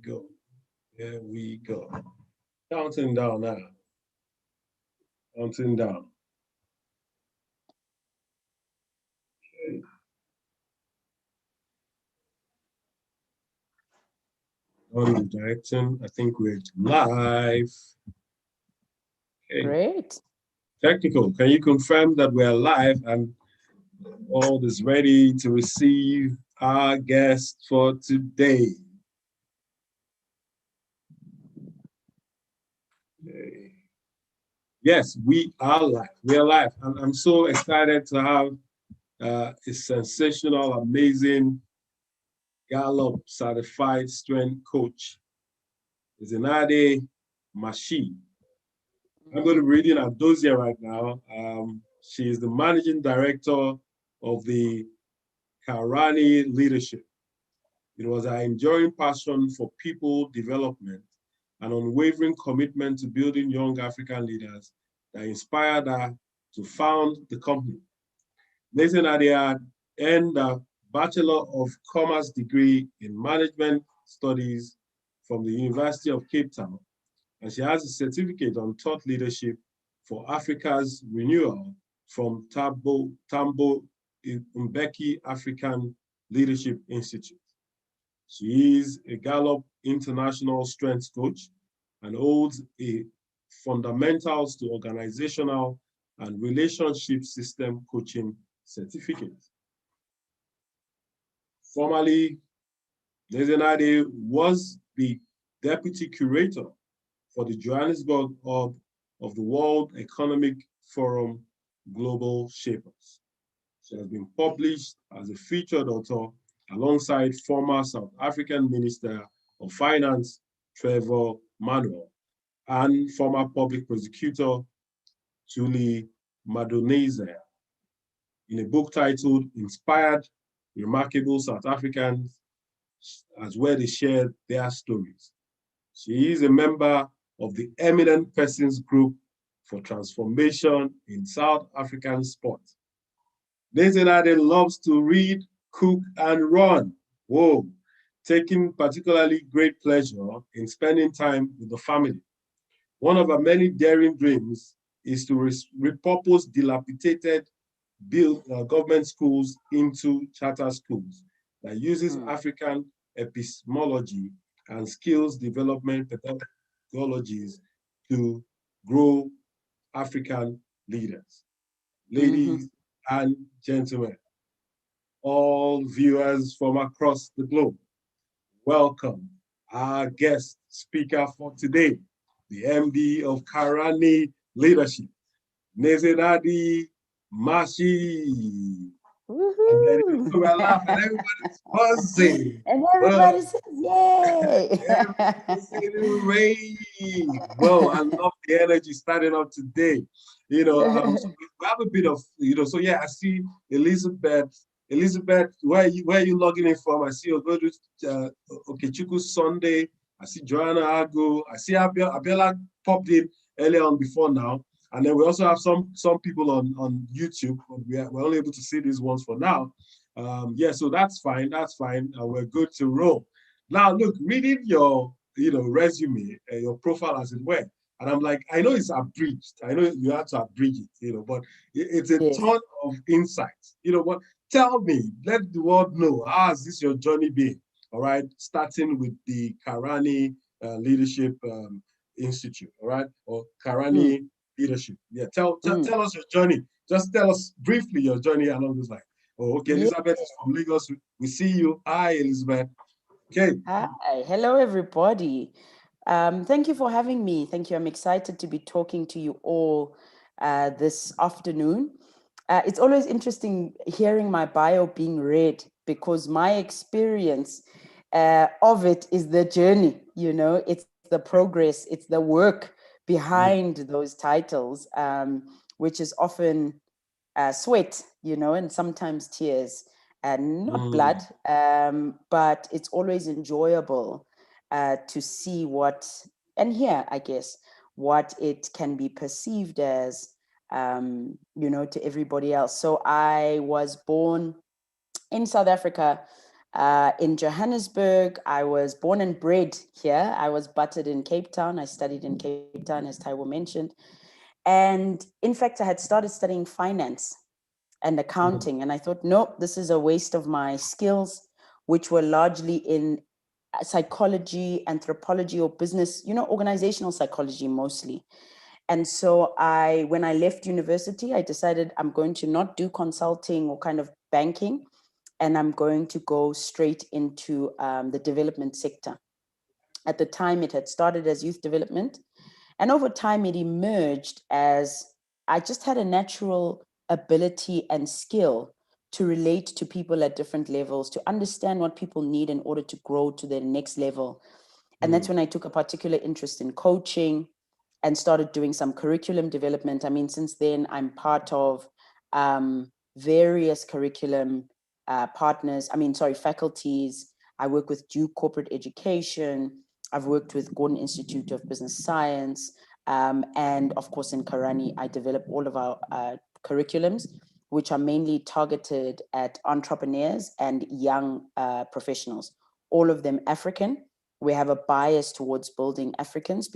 go. Here we go. Counting down now. Counting down. Okay. On the direction, I think we're live. Okay. Great. Technical, can you confirm that we're live and all is ready to receive our guest for today? Okay. Yes, we are live. We are live. I'm so excited to have a sensational, amazing Gallup certified strength coach, Nizenande Machi. I'm going to be reading her dossier right now. She is the managing director of the Karani Leadership. It was her enduring passion for people development and unwavering commitment to building young African leaders that inspired her to found the company. Nizenande had earned a Bachelor of Commerce degree in Management Studies from the University of Cape Town, and she has a certificate on thought leadership for Africa's renewal from Tambo Mbeki African Leadership Institute. She is a Gallup International Strengths Coach and holds a Fundamentals to Organizational and Relationship System Coaching certificate. Formerly, Nizenande was the deputy curator for the Johannesburg hub of the World Economic Forum Global Shapers. She has been published as a featured author alongside former South African Minister of Finance, Trevor Manuel, and former public prosecutor, Julie Madoneza, in a book titled Inspired Remarkable South Africans, as where they shared their stories. She is a member of the Eminent Persons Group for Transformation in South African Sport. Nizenande loves to read, cook, and run. Whoa, taking particularly great pleasure in spending time with the family. One of her many daring dreams is to repurpose dilapidated government schools into charter schools that uses African epistemology and skills development methodologies to grow African leaders. Ladies and gentlemen, all viewers from across the globe, welcome our guest speaker for today, the MD of Karani Leadership, Nizenande Machi. And we're laughing, everybody's buzzing. And everybody says, yay! Well, I love the energy starting up today. So we have a bit of, so yeah, I see Elizabeth. Elizabeth, where are you logging in from? I see Ogodu Okechukwu Sunday. I see Joanna Ago. I see Abiola popped in earlier on before now. And then we also have some people on YouTube, but we're only able to see these ones for now. Yeah, so that's fine. We're good to roll. Now, look, reading your resume, your profile as it were, and I'm like, I know it's abridged. I know you have to abridge it, but it's a ton of insights. But tell me, let the world know, how has this your journey been? All right, starting with the Karani Leadership Institute, all right, or Karani Leadership. Yeah, tell us your journey. Just tell us briefly your journey along this line. Oh, okay, Elizabeth is from Lagos. We see you. Hi, Elizabeth. Okay. Hi, hello, everybody. Thank you for having me. Thank you. I'm excited to be talking to you all this afternoon. It's always interesting hearing my bio being read because my experience of it is the journey, it's the progress, it's the work behind those titles, which is often sweat, and sometimes tears, and not blood, but it's always enjoyable to see and hear, I guess, what it can be perceived as, to everybody else. So I was born in South Africa In Johannesburg. I was born and bred here. I was buttered in Cape Town. I studied in Cape Town, as Taiwo mentioned. And in fact, I had started studying finance and accounting. And I thought, nope, this is a waste of my skills, which were largely in psychology, anthropology, or business, organizational psychology mostly. And so when I left university, I decided I'm going to not do consulting or kind of banking, and I'm going to go straight into the development sector. At the time, it had started as youth development. And over time, it emerged as I just had a natural ability and skill to relate to people at different levels, to understand what people need in order to grow to their next level. And that's when I took a particular interest in coaching and started doing some curriculum development. I mean, since then, I'm part of various curriculum faculties. I work with Duke Corporate Education. I've worked with Gordon Institute of Business Science. And of course, in Karani, I develop all of our curriculums, which are mainly targeted at entrepreneurs and young professionals, all of them African. We have a bias towards building Africans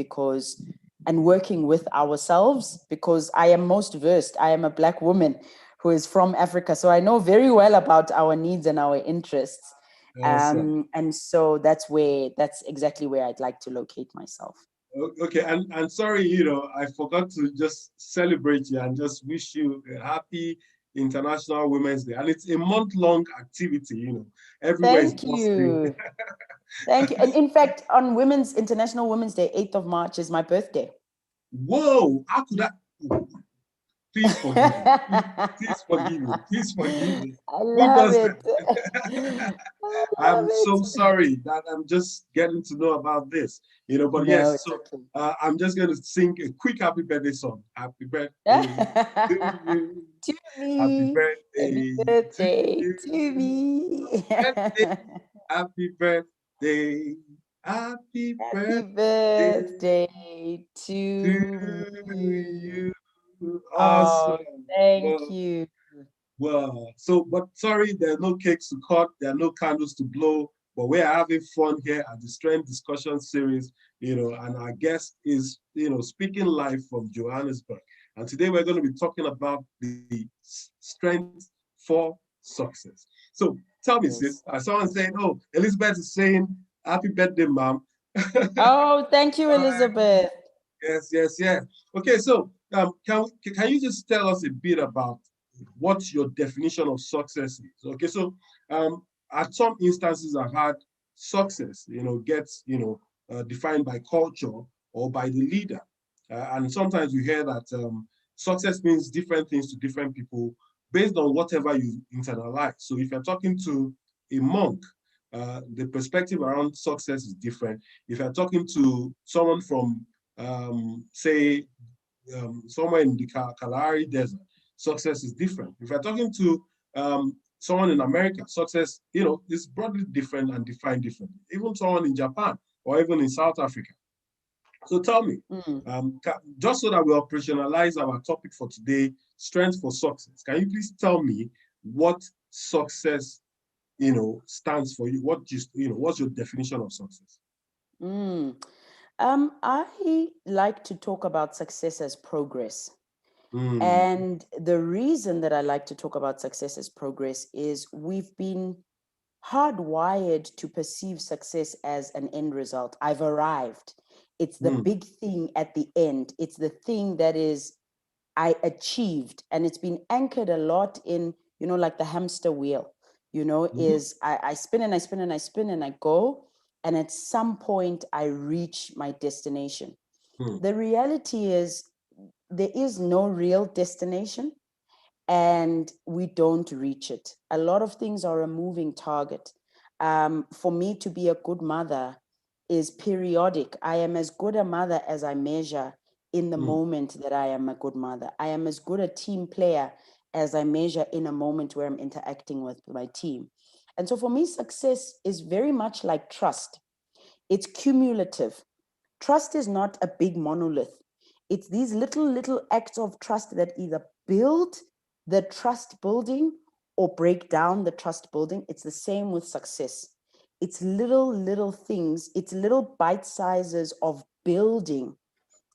and working with ourselves, because I am most versed. I am a Black woman who is from Africa. So I know very well about our needs and our interests. Awesome. And so that's exactly where I'd like to locate myself. Okay, and sorry, I forgot to just celebrate you and just wish you a happy International Women's Day. And it's a month-long activity, everywhere is Thank bustling. you. Thank you. And in fact, on International Women's Day, 8th of March is my birthday. Whoa, how could that? Please forgive me. Please forgive me. Please forgive me. I Who love does it. that? I love I'm so it. sorry that I'm just getting to know about this, but No, yes, it's so okay. I'm just going to sing a quick happy birthday song. Happy birthday to you. To Happy me. Happy birthday to birthday you. to me. Birthday, happy birthday. Happy Happy birthday birthday to to me. you. Oh, Awesome. thank Well, you. well, but sorry, there are no cakes to cut, there are no candles to blow, but we're having fun here at the Strength Discussion Series, and our guest is, speaking live from Johannesburg. And today we're going to be talking about the strength for success. So tell me, sis, Yes. someone saying, oh, Elizabeth is saying, happy birthday, mom. Oh, thank you, All right. Elizabeth. Yes, yes, yes. Okay, so can you just tell us a bit about what your definition of success is? Okay, so at some instances, I've had success, gets defined by culture or by the leader, and sometimes we hear that success means different things to different people based on whatever you internalize. So if you're talking to a monk, the perspective around success is different. If you're talking to someone from say somewhere in the Kalahari Desert, success is different. If you're talking to someone in America, success, is broadly different and defined differently. Even someone in Japan or even in South Africa. So tell me, just so that we operationalize our topic for today, strength for success, can you please tell me what success, stands for you? What's your definition of success? Mm. I like to talk about success as progress. Mm, And the reason that I like to talk about success as progress is we've been hardwired to perceive success as an end result. I've arrived. It's the mm, big thing at the end. It's the thing that is I achieved. And it's been anchored a lot in, like the hamster wheel, mhm, is I spin and I spin and I spin and I go. And at some point I reach my destination. mm, The reality is there is no real destination and we don't reach it. A lot of things are a moving target. For me to be a good mother is periodic. I am as good a mother as I measure in the mm, moment that I am a good mother. I am as good a team player as I measure in a moment where I'm interacting with my team. And so for me, success is very much like trust. It's cumulative. Trust is not a big monolith. It's these little acts of trust that either build the trust building or break down the trust building. It's the same with success. It's little things, it's little bite sizes of building.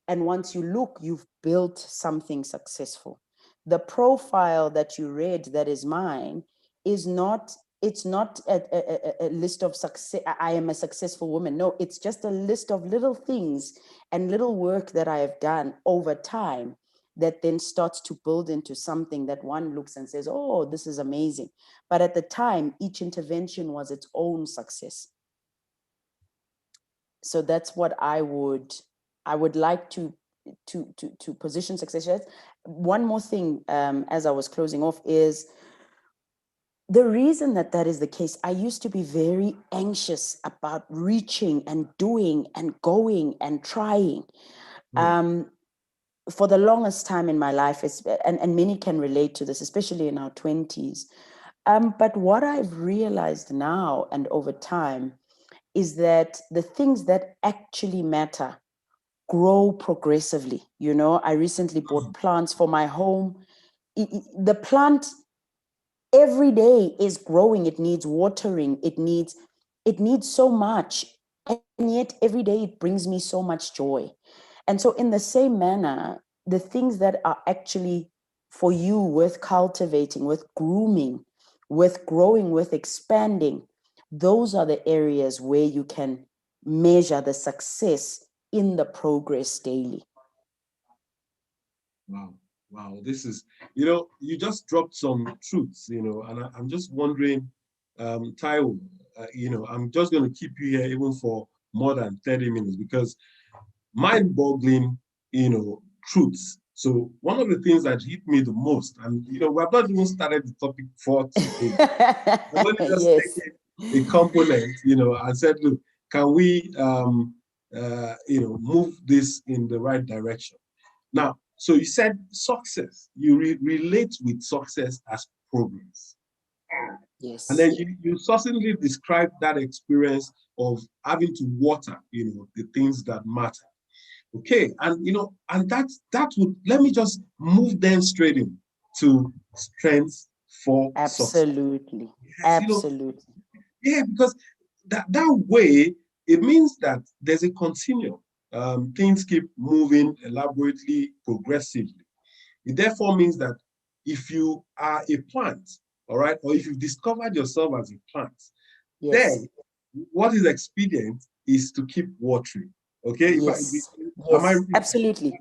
And once you look, you've built something successful. The profile that you read that is mine is not, it's not a list of success. I am a successful woman. No, it's just a list of little things and little work that I have done over time that then starts to build into something that one looks and says, oh, this is amazing. But at the time, each intervention was its own success. So that's what I would like to position success as. One more thing, as I was closing off, is the reason that is the case. I used to be very anxious about reaching and doing and going and trying. For the longest time in my life, and many can relate to this, especially in our 20s. But what I've realized now and over time is that the things that actually matter grow progressively. You know, I recently bought plants for my home. The plant every day is growing. It needs watering. It needs so much. And yet every day it brings me so much joy. And so in the same manner, the things that are actually for you worth cultivating, worth grooming, worth growing, worth expanding, those are the areas where you can measure the success in the progress daily. Wow. This is, you just dropped some truths, and I'm just wondering, Taiwo, I'm just going to keep you here even for more than 30 minutes because mind-boggling, truths. So one of the things that hit me the most, and we have not even started the topic for today. I'm going to just take a component, and said, look, can we, move this in the right direction? Now, so you said success. You relate with success as progress. Yes. And then you succinctly describe that experience of having to water, the things that matter. Okay, and and that would, let me just move then straight in to strengths for success. Absolutely. Yes, absolutely. Yeah, because that way it means that there's a continuum. Things keep moving elaborately, progressively. It therefore means that if you are a plant, all right, or if you've discovered yourself as a plant, yes, then what is expedient is to keep watering. Okay? Yes. Absolutely.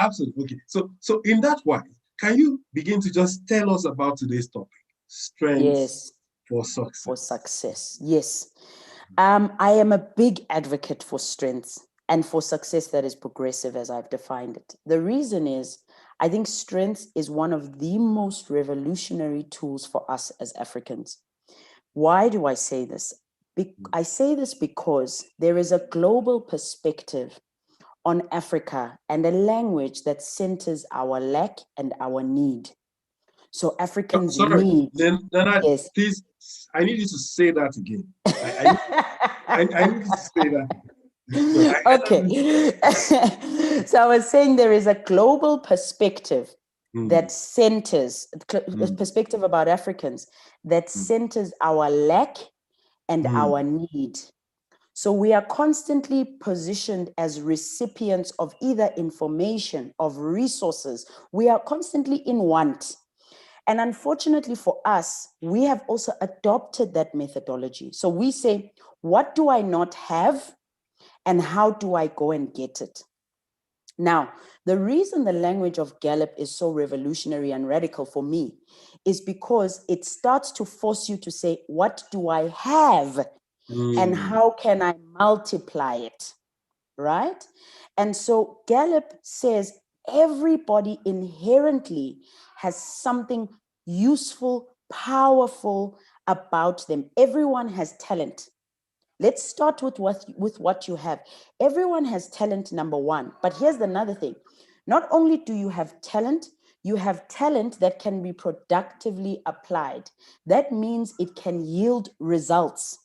Absolutely. Okay. So in that way, can you begin to just tell us about today's topic? Strengths for success. For success. Yes. I am a big advocate for strengths and for success that is progressive, as I've defined it. The reason is, I think strength is one of the most revolutionary tools for us as Africans. Why do I say this? I say this because there is a global perspective on Africa and a language that centers our lack and our need. So Africans need. Yes. Please, I need you to say that again. I need you to say that. Okay. So I was saying there is a global perspective that centers, perspective about Africans that centers our lack and our need. So we are constantly positioned as recipients of either information, of resources. We are constantly in want. And unfortunately for us, we have also adopted that methodology. So we say, what do I not have? And how do I go and get it? Now, the reason the language of Gallup is so revolutionary and radical for me is because it starts to force you to say, what do I have? And how can I multiply it? Right? And so Gallup says everybody inherently has something useful, powerful about them. Everyone has talent. Let's start with what you have. Everyone has talent, number one. But here's another thing. Not only do you have talent that can be productively applied. That means it can yield results.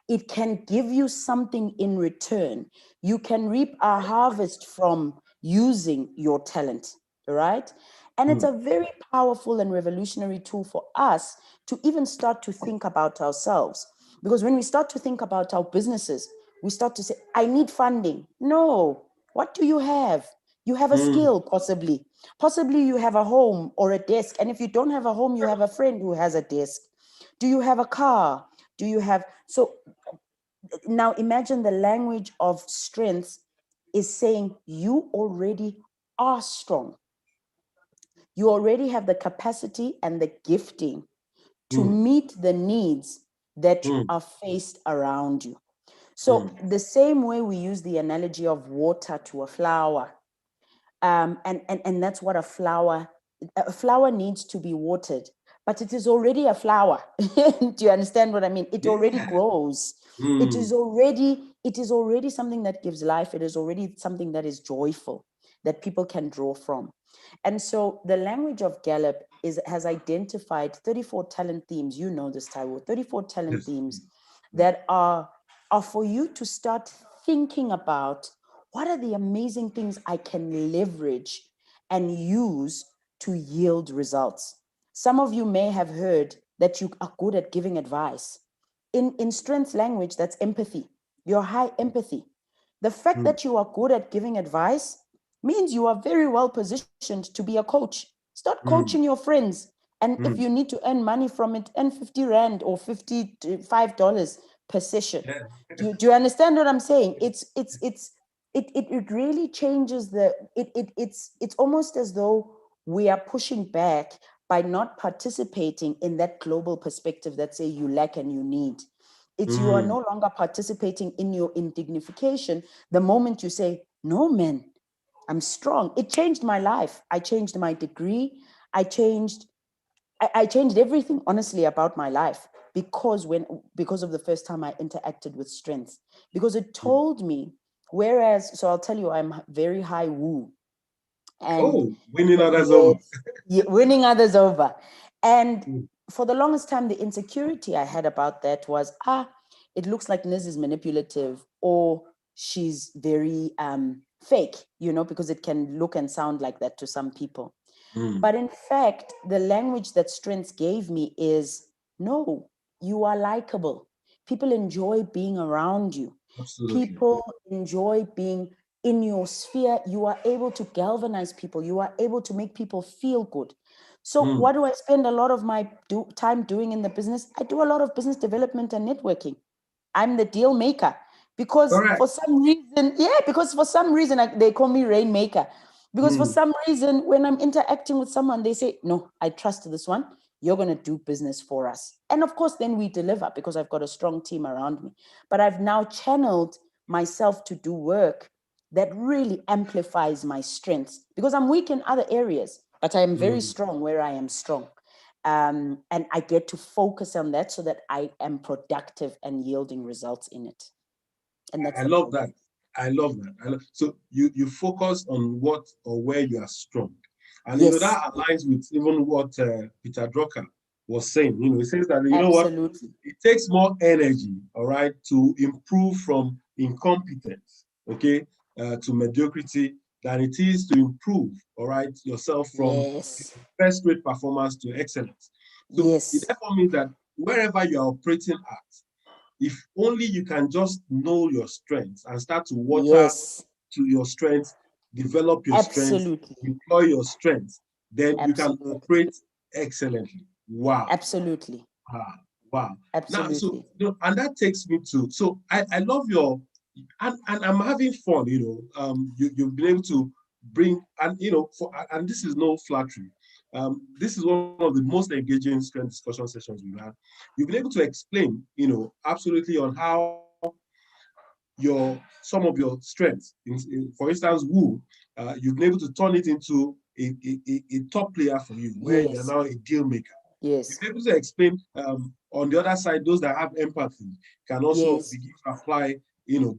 It can give you something in return. You can reap a harvest from using your talent, right? And it's a very powerful and revolutionary tool for us to even start to think about ourselves. Because when we start to think about our businesses, we start to say, I need funding. No, what do you have? You have a skill, possibly. Possibly you have a home or a desk. And if you don't have a home, you have a friend who has a desk. Do you have a car? Do you have... So now imagine the language of strengths is saying you already are strong. You already have the capacity and the gifting to meet the needs that are faced around you. So the same way we use the analogy of water to a flower, and that's what a flower needs to be watered, but it is already a flower. Do you understand what I mean? It already grows. It is already something that gives life. It is already something that is joyful, that people can draw from. And so the language of Gallup has identified 34 talent themes. You know this, Taiwo. 34 talent themes that are for you to start thinking about, what are the amazing things I can leverage and use to yield results? Some of you may have heard that you are good at giving advice. In strength language, that's empathy. You're high empathy. The fact that you are good at giving advice means you are very well positioned to be a coach. Start coaching your friends. And if you need to earn money from it, earn 50 Rand or $55 per session. Do you understand what I'm saying? It really changes it's almost as though we are pushing back by not participating in that global perspective that say you lack and you need. It's you are no longer participating in your indignification the moment you say, no, man, I'm strong. It changed my life. I changed my degree. I changed everything, honestly, about my life because of the first time I interacted with strengths, because it told me, whereas, so I'll tell you, I'm very high woo. And winning others over. Winning others over. And for the longest time, the insecurity I had about that was, it looks like Niz is manipulative, or she's very fake, because it can look and sound like that to some people. But in fact, the language that strengths gave me is, no, you are likable. People enjoy being around you. Absolutely. People enjoy being in your sphere. You are able to galvanize people. You are able to make people feel good. So what do I spend a lot of my time doing in the business? I do a lot of business development and networking. I'm the deal maker because for some reason, they call me rainmaker. Because for some reason, when I'm interacting with someone, they say, no, I trust this one. You're going to do business for us. And of course, then we deliver because I've got a strong team around me. But I've now channeled myself to do work that really amplifies my strengths, because I'm weak in other areas, but I am very strong where I am strong. And I get to focus on that so that I am productive and yielding results in it. And that's I love that. I love that. So you focus on what or where you are strong. And that aligns with even what Peter Drucker was saying. He says that, know what, it takes more energy, all right, to improve from incompetence, okay, to mediocrity than it is to improve, all right, yourself from first rate performance to excellence. So it therefore means that wherever you are operating at, if only you can just know your strengths and start to water to your strengths, develop your strengths, deploy your strengths, then you can operate excellently. Wow. Absolutely. Wow. Absolutely. Now, so, and that takes me to, so I love your, and I'm having fun, you've been able to bring, and, and this is no flattery. This is one of the most engaging strength discussion sessions we've had. You've been able to explain, absolutely on how some of your strengths, for instance, woo, you've been able to turn it into a top player for you, where you're now a deal maker. Yes. You've been able to explain on the other side, those that have empathy can also begin to apply,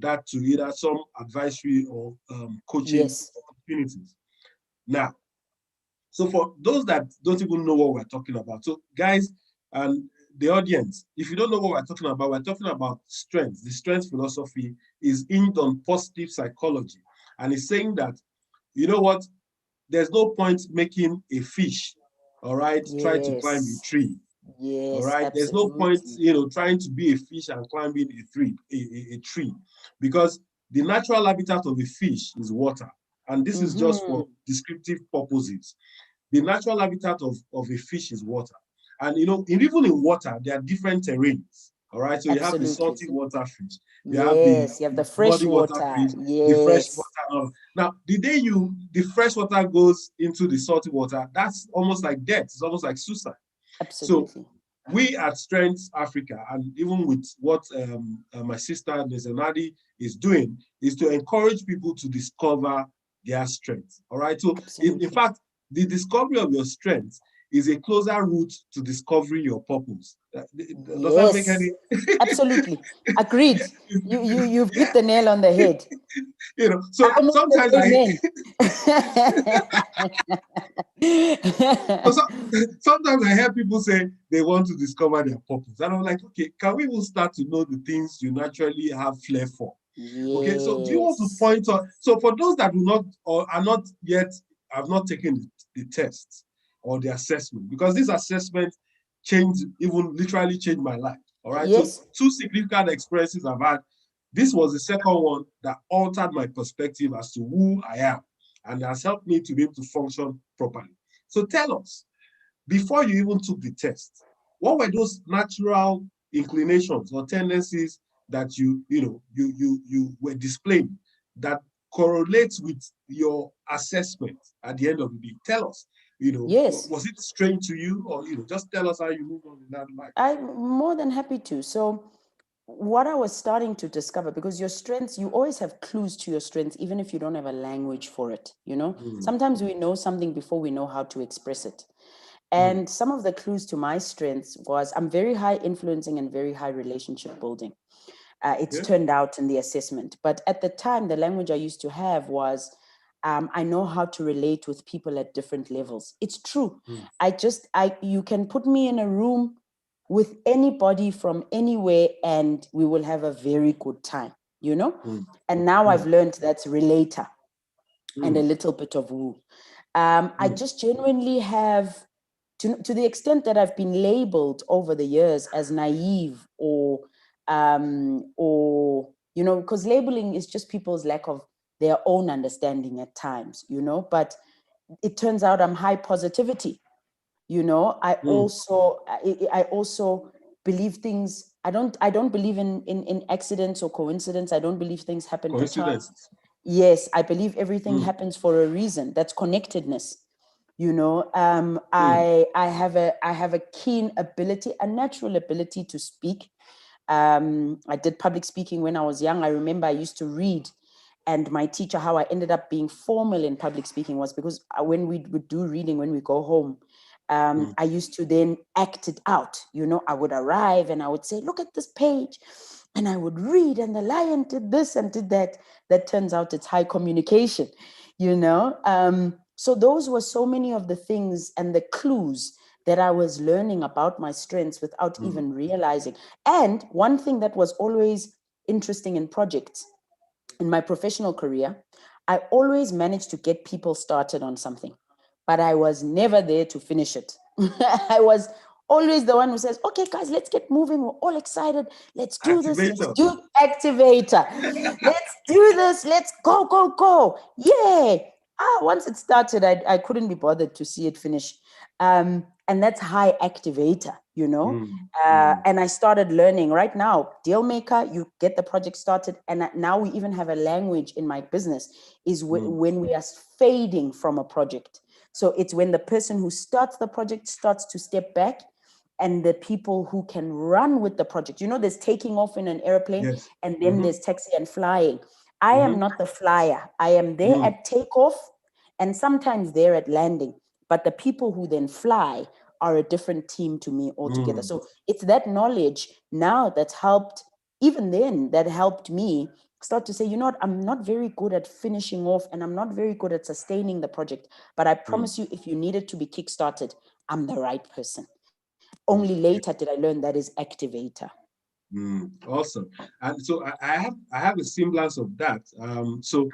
that to either some advisory or coaching opportunities. Now, so for those that don't even know what we're talking about, so guys and the audience, if you don't know what we're talking about strength. The strength philosophy is aimed on positive psychology. And it's saying that, you know what, there's no point making a fish, all right, try to climb a Yes. tree. All Yes, right. There's no point, absolutely. trying to be a fish and climbing a tree, because the natural habitat of a fish is water. And this is just Mm-hmm. for descriptive purposes. The natural habitat of a fish is water. And even in water, there are different terrains. All right. So you have the Absolutely. salty water fish, you have Yes, you have the fresh muddy water water. fish, the fresh Yes, water. Now, the day the fresh water goes into the salty water, that's almost like death. It's almost like suicide. So absolutely. we at Strengths Africa, and even with what my sister Nizenande is doing, is to encourage people to discover their strengths. All right. So in Absolutely. fact, the discovery of your strengths is a closer route to discovering your purpose. Does that make Yes, any? absolutely. Agreed. You've hit the nail on the head. I So almost said sometimes amen. so, so sometimes I hear people say they want to discover their purpose, and I'm like, okay, can we even start to know the things you naturally have flair for? Okay, so do you want to Yes. point on? So for those that do not or are not yet have not taken the test or the assessment, because this assessment literally changed my life. All right, so Yes. two significant experiences I've had. This was the second one that altered my perspective as to who I am, and has helped me to be able to function properly. So tell us, before you even took the test, what were those natural inclinations or tendencies that you were displaying that correlates with your assessment at the end of the day? Tell us, Yes. was it strange to you, or just tell us how you moved on in that life? I'm more than happy to. So, what I was starting to discover, because your strengths, you always have clues to your strengths, even if you don't have a language for it. Mm, Sometimes we know something before we know how to express it. mm, And some of the clues to my strengths was I'm very high influencing and very high relationship building. It's yeah. turned out in the assessment. But at the time, the language I used to have was I know how to relate with people at different levels. It's true. Mm, You can put me in a room with anybody from anywhere and we will have a very good time. mm, And now mm, I've learned that's relator and a mm, little bit of woo. I mm. just genuinely have, to the extent that I've been labeled over the years as naive or because labeling is just people's lack of their own understanding at times. But it turns out I'm high positivity. I Mm. also believe things. I don't believe in accidents or coincidence. I don't believe things happen per chance. Coincidences. Yes, I believe everything Mm, happens for a reason. That's connectedness. mm, I have a keen ability, a natural ability to speak. I did public speaking when I was young. I remember I used to read, and my teacher, how I ended up being formal in public speaking was because when we would do reading, when we go home, mm, I used to then act it out. I would arrive and I would say, look at this page. And I would read, and the lion did this and did that. That turns out it's high communication. So those were so many of the things and the clues that I was learning about my strengths without mm, even realizing. And one thing that was always interesting in projects in my professional career, I always managed to get people started on something, but I was never there to finish it. I was always the one who says, okay, guys, let's get moving. We're all excited. Let's do this. Let's activator. do activator. Let's do this. Let's go, go, go. Yeah. Once it started, I couldn't be bothered to see it finish. And that's high activator. Mm, mm, And I started learning right now, deal maker, you get the project started. And now we even have a language in my business is mm, when we are fading from a project. So it's when the person who starts the project starts to step back and the people who can run with the project. There's taking off in an airplane yes. and then Mm-hmm, there's taxi and flying. I am mm-hmm, not the flyer. I am there mm, at takeoff and sometimes there at landing. But the people who then fly are a different team to me altogether. mm, So it's that knowledge now that's helped, even then, that helped me start to say, what, I'm not very good at finishing off and I'm not very good at sustaining the project. But I mm, promise you, if you need it to be kickstarted, I'm the right person. Only mm. later did I learn that is activator. Awesome. And so I have a semblance of that. So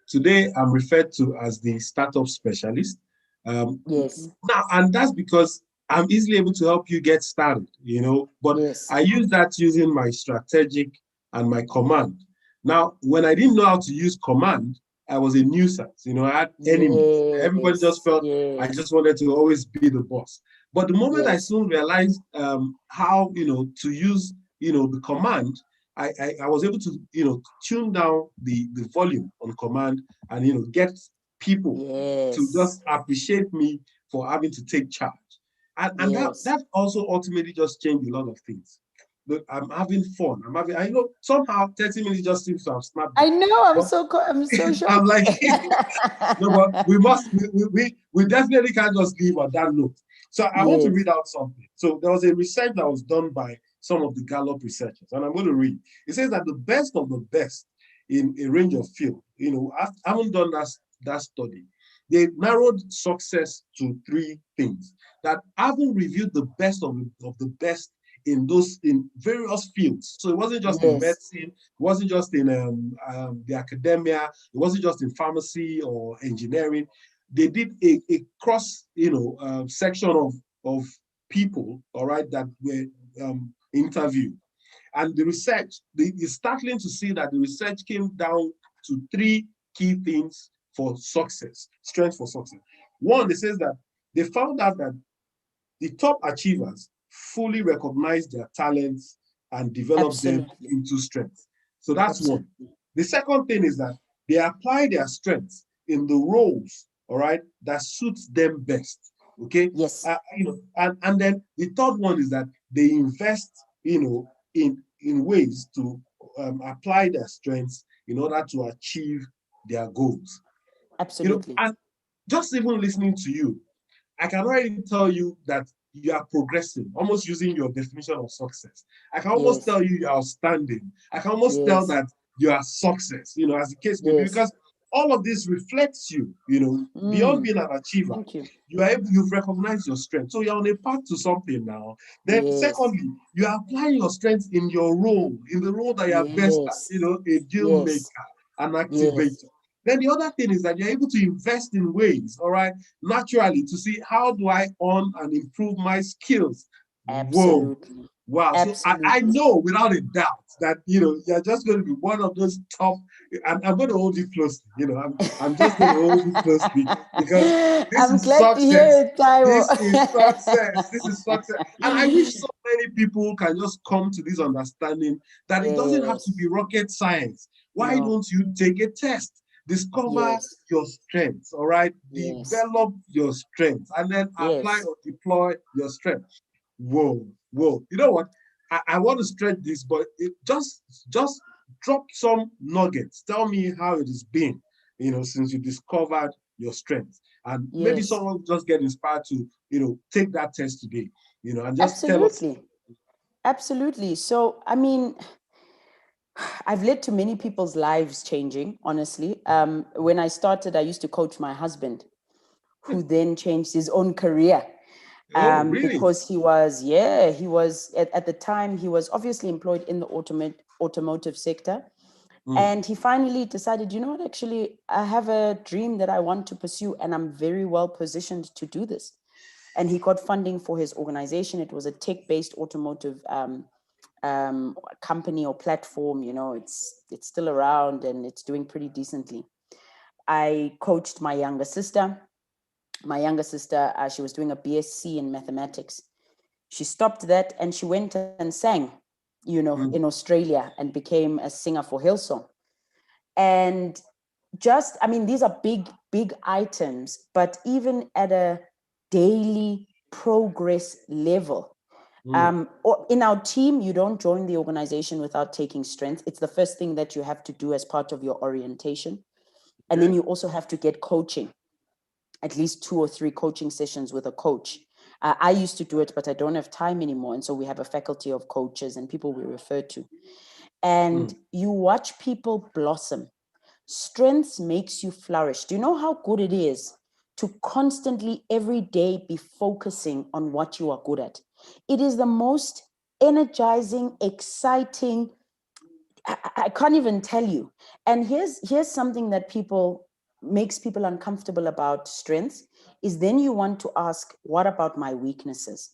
Today, I'm referred to as the startup specialist. Yes. Now, and that's because I'm easily able to help you get started, but Yes. I use that using my strategic and my command. Now, when I didn't know how to use command, I was a nuisance. I had enemies. Everybody just Yes. felt I Yes. just wanted to always be the boss. But the moment I Yes. soon realized how, to use, the command, I was able to, tune down the volume on command and, get people to Yes. just appreciate me for having to take charge. And that, Yes. that also ultimately just changed a lot of things. Look, I'm having fun. I know somehow 30 minutes just seems to have snapped by. I know. But I'm so I'm shocked. like, no, but we definitely can't just leave on that note. So I want to Yes. read out something. So there was a research that was done by some of the Gallup researchers, and I'm going to read. It says that the best of the best in a range of field, I haven't done that study. They narrowed success to three things that haven't reviewed the best of the best in various fields. So it wasn't just in Yes. medicine, it wasn't just in the academia, it wasn't just in pharmacy or engineering. They did a cross, section of people, all right, that were interviewed. And the research, it's startling to see that the research came down to three key things for success, strength for success. One, it says that they found out that the top achievers fully recognize their talents and develop them Absolutely. into strengths. So that's one. Absolutely. The second thing is that they apply their strengths in the roles, all right, that suits them best. Okay. Yes. And then the third one is that they invest, in ways to apply their strengths in order to achieve their goals. Absolutely. And just even listening to you, I can already tell you that you are progressing, almost using your definition of success. I can almost Yes. tell you you're outstanding. I can almost tell Yes. that you are success, as the case may be, Yes. because all of this reflects you, beyond Mm. being an achiever. Thank you. You've recognized your strength. So you're on a path to something now. Then Yes. secondly, you are applying your strength in your role, in the role that you're best at, Yes. a deal maker, Yes. an Yes. activator. Then the other thing is that you're able to invest in ways, all right, naturally, to see how do I earn and improve my skills. Whoa. Absolutely. Wow. So I Absolutely. know without a doubt that, you're just going to be one of those top. I'm going to hold you closely. I'm just going to hold you closely because this I'm is glad to hear success. it, Taiwo. This is success. This is success. And I wish so many people can just come to this understanding that it doesn't have to Yes. be rocket science. Why No. don't you take a test? Discover Yes. your strengths, all right? Yes. Develop your strengths and then apply Yes. or deploy your strengths. Whoa, whoa. You know what? I want to stretch this, but just drop some nuggets. Tell me how it has been, since you discovered your strengths. And maybe Yes. someone will just get inspired to, take that test today, and just tell us. Absolutely. Absolutely. So, I mean, I've led to many people's lives changing, honestly. When I started, I used to coach my husband, who then changed his own career. Oh, really? Because he was at the time, he was obviously employed in the automotive sector. Mm. And he finally decided, you know what, actually, I have a dream that I want to pursue, and I'm very well positioned to do this. And he got funding for his organization. It was a tech-based automotive company or platform. It's still around and it's doing pretty decently. I coached my younger sister. She was doing a BSc in mathematics. She stopped that and she went and sang, in Mm. Australia, and became a singer for Hillsong. And I mean, these are big items, but even at a daily progress level, Mm. or in our team, you don't join the organization without taking strength. It's the first thing that you have to do as part of your orientation. And then Okay. you also have to get coaching, at least 2 or 3 coaching sessions with a coach. I used to do it, but I don't have time anymore. And so we have a faculty of coaches and people we refer to. And Mm. you watch people blossom. Strengths makes you flourish. Do you know how good it is to constantly every day be focusing on what you are good at? It is the most energizing, exciting, I can't even tell you. And here's something that makes people uncomfortable about strengths, is then you want to ask, what about my weaknesses?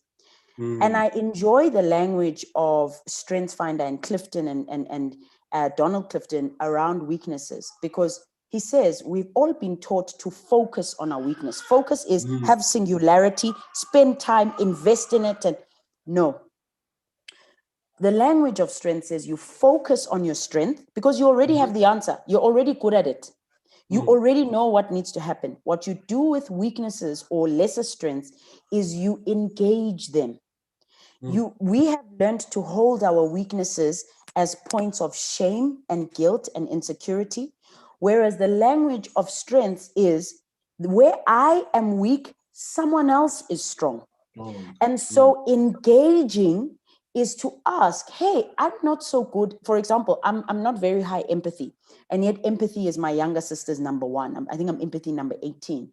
And I enjoy the language of StrengthsFinder and Clifton and Donald Clifton around weaknesses, because he says we've all been taught to focus on our weakness. Focus is have singularity, spend time, invest in it. And no, the language of strength says you focus on your strength because you already have the answer. You're already good at it. You already know what needs to happen. What you do with weaknesses or lesser strengths is you engage them. We have learned to hold our weaknesses as points of shame and guilt and insecurity, whereas the language of strength is where I am weak, someone else is strong. And so engaging is to ask, hey, I'm not so good. For example, I'm not very high empathy, and yet empathy is my younger sister's number one. I think I'm empathy number 18.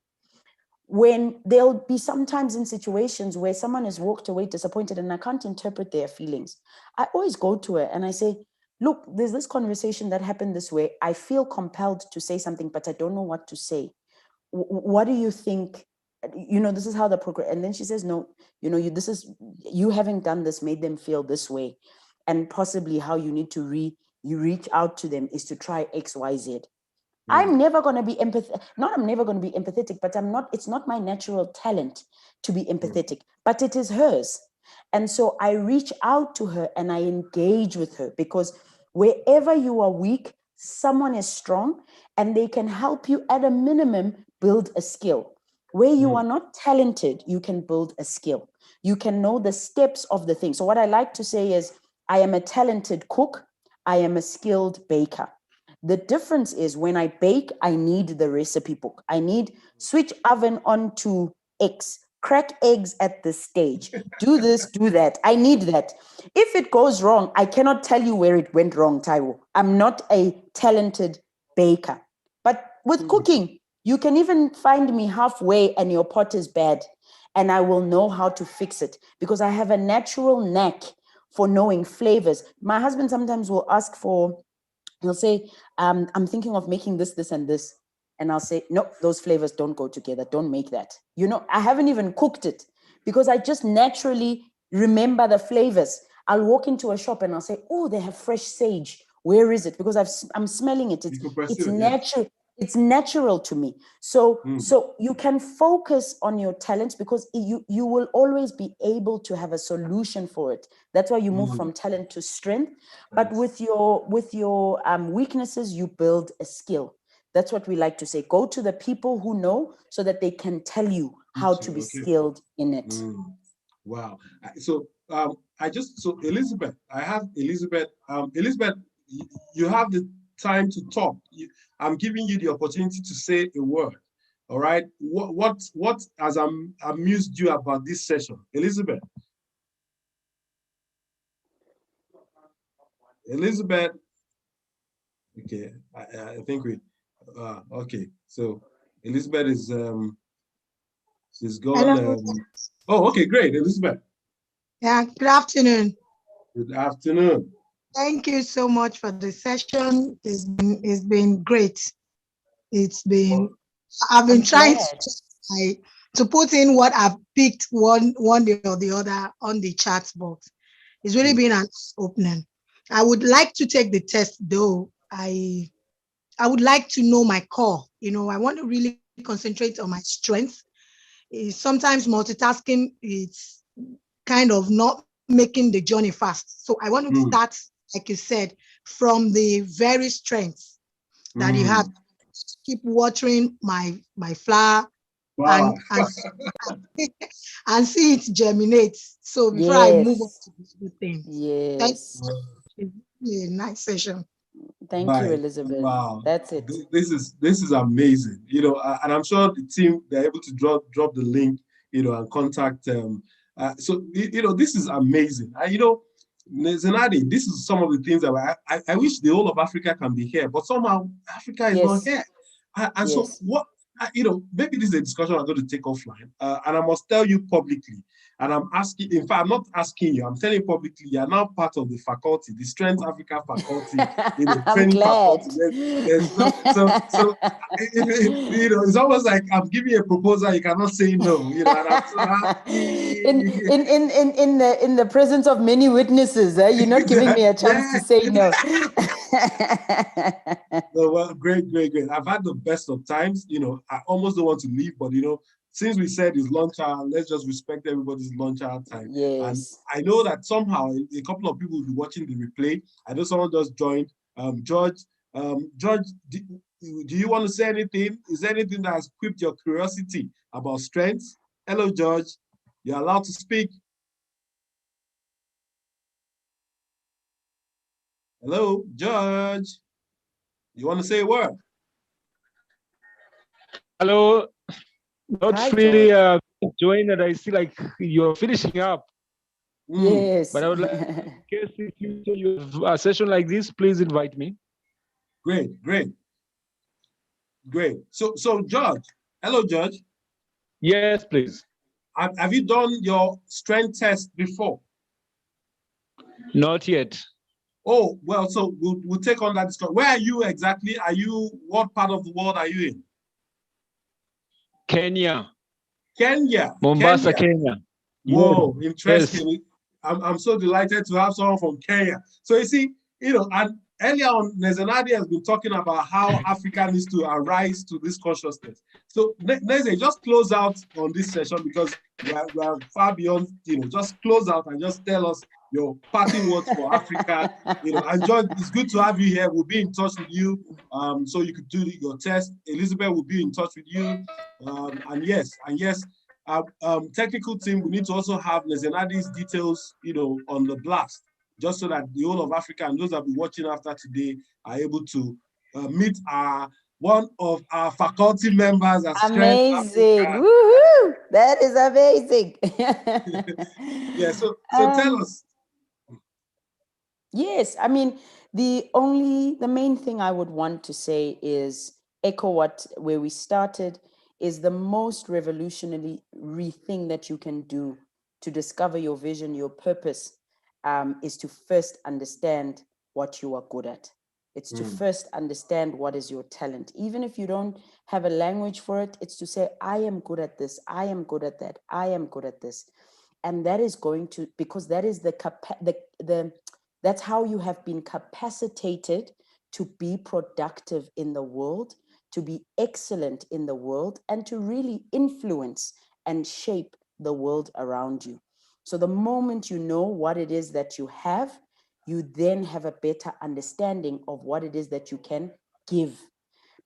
When there'll be sometimes in situations where someone has walked away disappointed and I can't interpret their feelings, I always go to her and I say, look, there's this conversation that happened this way. I feel compelled to say something, but I don't know what to say. What do you think? This is how the progress. And then she says, no, you having done this made them feel this way. And possibly how you need to reach out to them is to try X, Y, Z. I'm never going to be I'm never going to be empathetic, but it's not my natural talent to be empathetic, but it is hers. And so I reach out to her and I engage with her, because wherever you are weak, someone is strong and they can help you at a minimum build a skill. Where you are not talented, you can build a skill. You can know the steps of the thing. So what I like to say is, I am a talented cook. I am a skilled baker. The difference is when I bake, I need the recipe book. I need switch oven on to X, crack eggs at this stage, do this, do that. I need that. If it goes wrong, I cannot tell you where it went wrong, Taiwo. I'm not a talented baker. But with cooking, you can even find me halfway and your pot is bad, and I will know how to fix it because I have a natural knack for knowing flavors. My husband sometimes will ask he'll say, I'm thinking of making this, this, and this. And I'll say, no, those flavors don't go together. Don't make that. I haven't even cooked it because I just naturally remember the flavors. I'll walk into a shop and I'll say, oh, they have fresh sage. Where is it? Because I'm smelling it. It's natural. It's natural to me. So you can focus on your talents because you will always be able to have a solution for it. That's why you move from talent to strength. But with your weaknesses, you build a skill. That's what we like to say. Go to the people who know so that they can tell you how to be skilled in it. Wow. So Elizabeth, I have Elizabeth. Elizabeth, you have the time to talk. I'm giving you the opportunity to say a word. All right. What has amused you about this session, Elizabeth? Elizabeth. Okay, I think okay. So Elizabeth is she's gone. Oh, okay, great, Elizabeth. Yeah. Good afternoon. Good afternoon. Thank you so much for the session. It's been great. I've been trying to put in what I've picked one day or the other on the chat box. It's really been an opening. I would like to take the test though. I would like to know my core. I want to really concentrate on my strengths. Sometimes multitasking is kind of not making the journey fast. So I want to start, like you said, from the very strengths that you have. Keep watering my flower and and see it germinate. So before I move on to the good things. Yes. Yeah, nice session. Thank you, Elizabeth. Wow. That's it. This is amazing. And I'm sure the team, they're able to drop the link, and contact so this is amazing. Nizenande, this is some of the things that I wish the whole of Africa can be here, but somehow Africa is not here. So maybe this is a discussion I'm going to take offline, and I must tell you publicly. And I'm asking, in fact, I'm not asking you, I'm telling you publicly, you are now part of the faculty, the Strengths Africa faculty, I'm training glad. faculty. So it's almost like I'm giving you a proposal, you cannot say no, and I'm so happy. In the presence of many witnesses, you're not giving me a chance to say no. Well, great. I've had the best of times. I almost don't want to leave, but since we said it's lunch hour, let's just respect everybody's lunch hour time. Yes. And I know that somehow a couple of people will be watching the replay. I know someone just joined. George, do you want to say anything? Is there anything that has piqued your curiosity about strengths? Hello, George. You're allowed to speak. Hello, George. You want to say a word? Hello. Not Hi, really enjoying that. I see like you're finishing up. Yes. But I would like, in case in future you have a session like this, please invite me. Great. So George, hello, George. Yes, please. Have you done your strength test before? Not yet. Oh, well, so we'll take on that discussion. Where are you exactly? What part of the world are you in? Kenya. Kenya. Mombasa, Kenya. Whoa, yes. Interesting. Yes. I'm so delighted to have someone from Kenya. So you see, and earlier on, Nizenande has been talking about how Africa needs to arise to this consciousness. So Neze, just close out on this session because we are far beyond, just close out and just tell us your parting words for Africa. And George, it's good to have you here. We'll be in touch with you so you could do your test. Elizabeth will be in touch with you. And yes, technical team, we need to also have Nizenande's details, on the blast, just so that the whole of Africa and those that will be watching after today are able to meet one of our faculty members at Amazing. Woohoo! That is amazing. Yeah, so tell us. Yes, I mean, the main thing I would want to say is echo where we started, is the most revolutionary thing that you can do to discover your vision, your purpose, is to first understand what you are good at. It's to first understand what is your talent. Even if you don't have a language for it, it's to say, I am good at this, I am good at that, I am good at this. And that is going to, because that is that's how you have been capacitated to be productive in the world, to be excellent in the world, and to really influence and shape the world around you. So the moment you know what it is that you have, you then have a better understanding of what it is that you can give.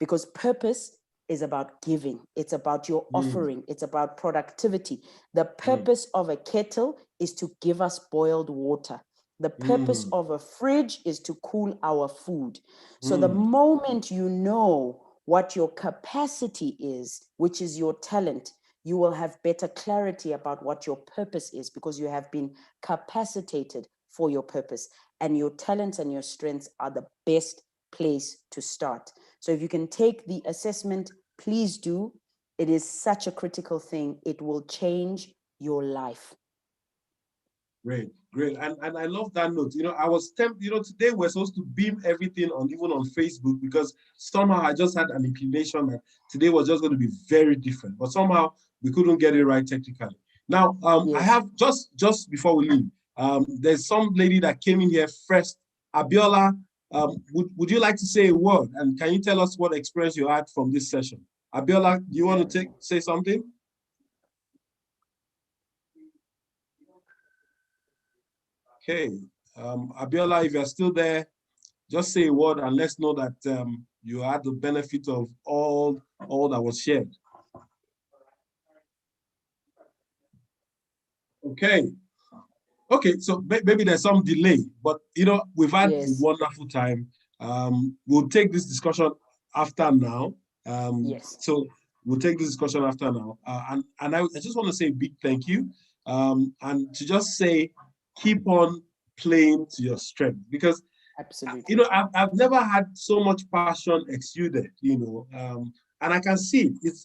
Because purpose is about giving. It's about your offering. It's about productivity. The purpose of a kettle is to give us boiled water. The purpose of a fridge is to cool our food. So the moment you know what your capacity is, which is your talent, you will have better clarity about what your purpose is, because you have been capacitated for your purpose. And your talents and your strengths are the best place to start. So if you can take the assessment, please do. It is such a critical thing. It will change your life. Great. And I love that note. I was tempted, today we're supposed to beam everything even on Facebook, because somehow I just had an inclination that today was just going to be very different, but somehow we couldn't get it right technically. Now, yes. I have just before we leave, there's some lady that came in here first, Abiola. Would you like to say a word? And can you tell us what experience you had from this session? Abiola, do you want to say something? Okay, Abiola, if you're still there, just say a word and let's know that you had the benefit of all that was shared. Okay, so maybe there's some delay, but we've had a wonderful time. We'll take this discussion after now. So we'll take this discussion after now. And I just want to say a big thank you. And to just say, keep on playing to your strength, because absolutely, I've never had so much passion exuded, and I can see it.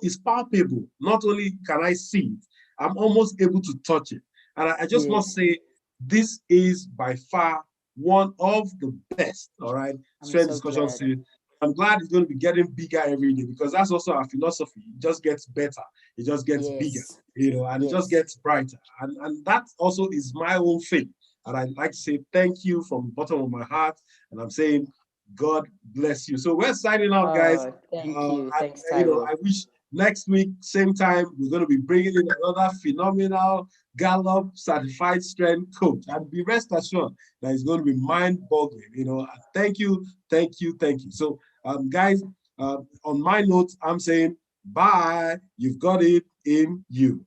It's palpable. Not only can I see it, I'm almost able to touch it. And I just must say, this is by far one of the best, all right, strength discussion series. I'm glad it's going to be getting bigger every day, because that's also our philosophy. It just gets better. It just gets bigger, and it just gets brighter. And that also is my own faith. And I'd like to say thank you from the bottom of my heart. And I'm saying, God bless you. So we're signing out, guys. Thank you. Thanks, I wish next week, same time, we're going to be bringing in another phenomenal Gallup certified strength coach. And be rest assured that it's going to be mind-boggling. Thank you. So, guys, on my notes, I'm saying, bye. You've got it in you.